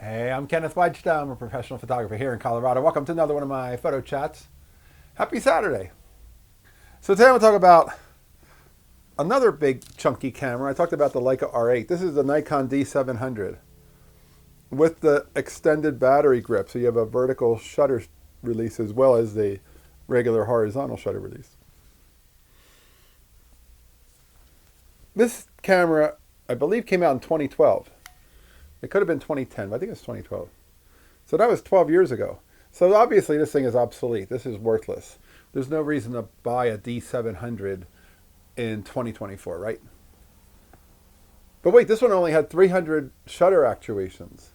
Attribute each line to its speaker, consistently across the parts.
Speaker 1: Hey, I'm Kenneth Wajda. I'm a professional photographer here in Colorado. Welcome to another one of my photo chats. Happy Saturday. So today I'm going to talk about another big chunky camera. I talked about the Leica R8. This is the Nikon D700 with the extended battery grip. So you have a vertical shutter release as well as the regular horizontal shutter release. This camera, I believe, came out in 2012. It could have been 2010, but I think it's 2012. So that was 12 years ago. So obviously this thing is obsolete. This is worthless. There's no reason to buy a D700 in 2024, right? But wait, this one only had 300 shutter actuations.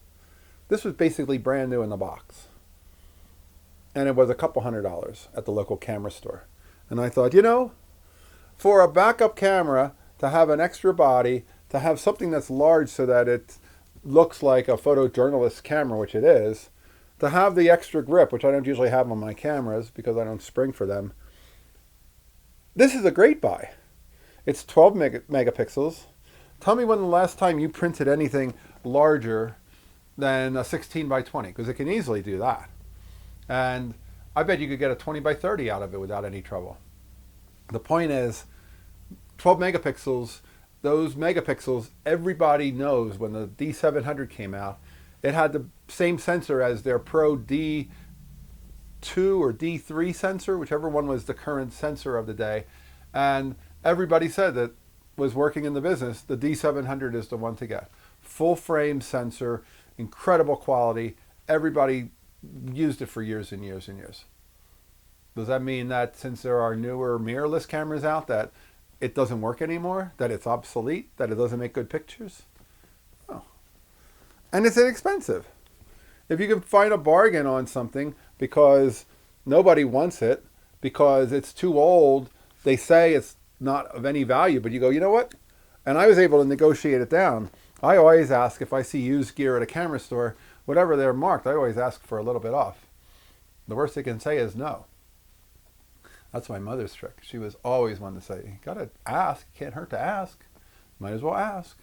Speaker 1: This was basically brand new in the box. And it was a couple $100 at the local camera store. And I thought, for a backup camera to have an extra body, to have something that's large so that it looks like a photojournalist camera, which it is, to have the extra grip, which I don't usually have on my cameras because I don't spring for them. This is a great buy. It's 12 megapixels. Tell me when the last time you printed anything larger than a 16 by 20, because it can easily do that. And I bet you could get a 20 by 30 out of it without any trouble. The point is, 12 megapixels, those megapixels, everybody knows when the D700 came out, it had the same sensor as their Pro D2 or D3 sensor, whichever one was the current sensor of the day. And everybody said that was working in the business, the D700 is the one to get. Full frame sensor, incredible quality. Everybody used it for years and years and years. Does that mean that since there are newer mirrorless cameras out that it doesn't work anymore, that it's obsolete, that it doesn't make good pictures? Oh. And it's inexpensive. If you can find a bargain on something because nobody wants it, because it's too old, they say it's not of any value, but you go, you know what? And I was able to negotiate it down. I always ask, if I see used gear at a camera store, whatever they're marked, I always ask for a little bit off. The worst they can say is no. That's my mother's trick. She was always one to say, you gotta ask, can't hurt to ask. Might as well ask.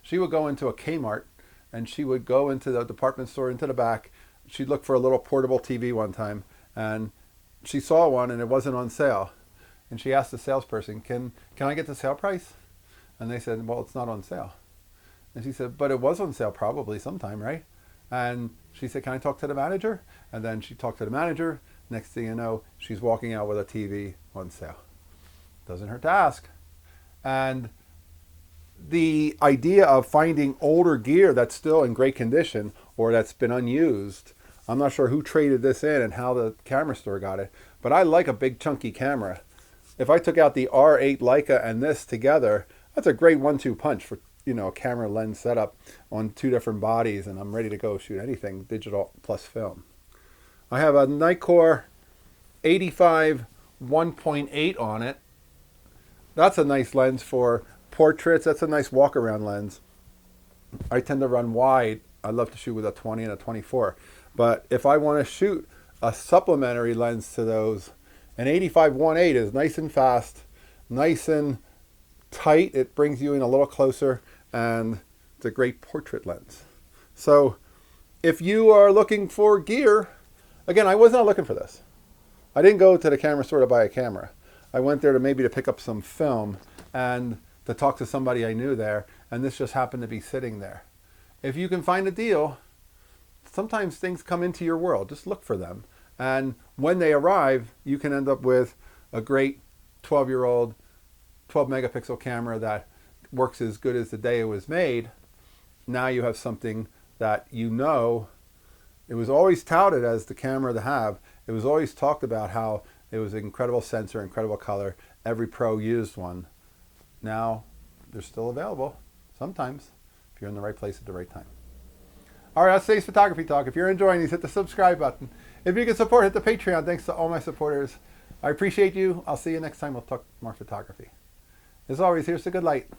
Speaker 1: She would go into a Kmart and she would go into the department store, into the back. She'd look for a little portable TV one time and she saw one and it wasn't on sale. And she asked the salesperson, can I get the sale price? And they said, well, it's not on sale. And she said, but it was on sale probably sometime, right? And she said, can I talk to the manager? And then she talked to the manager. Next thing you know, she's walking out with a TV on sale. Doesn't hurt to ask. And the idea of finding older gear that's still in great condition or that's been unused, I'm not sure who traded this in and how the camera store got it, but I like a big chunky camera. If I took out the R8 Leica and this together, that's a great 1-2 punch for a camera lens setup on two different bodies, and I'm ready to go shoot anything digital plus film. I have a Nikkor 85 1.8 on it. That's a nice lens for portraits. That's a nice walk around lens. I tend to run wide. I love to shoot with a 20 and a 24. But if I want to shoot a supplementary lens to those, an 85 1.8 is nice and fast, nice and tight. It brings you in a little closer, and it's a great portrait lens. So if you are looking for gear, again, I was not looking for this. I didn't go to the camera store to buy a camera. I went there to pick up some film and to talk to somebody I knew there, and this just happened to be sitting there. If you can find a deal, sometimes things come into your world. Just look for them. And when they arrive, you can end up with a great 12-year-old 12 megapixel camera that works as good as the day it was made. Now you have something that it was always touted as the camera to have. It was always talked about how it was an incredible sensor, incredible color. Every pro used one. Now, they're still available, sometimes, if you're in the right place at the right time. All right, that's today's photography talk. If you're enjoying these, hit the subscribe button. If you can support, hit the Patreon. Thanks to all my supporters. I appreciate you. I'll see you next time. We'll talk more photography. As always, here's the good light.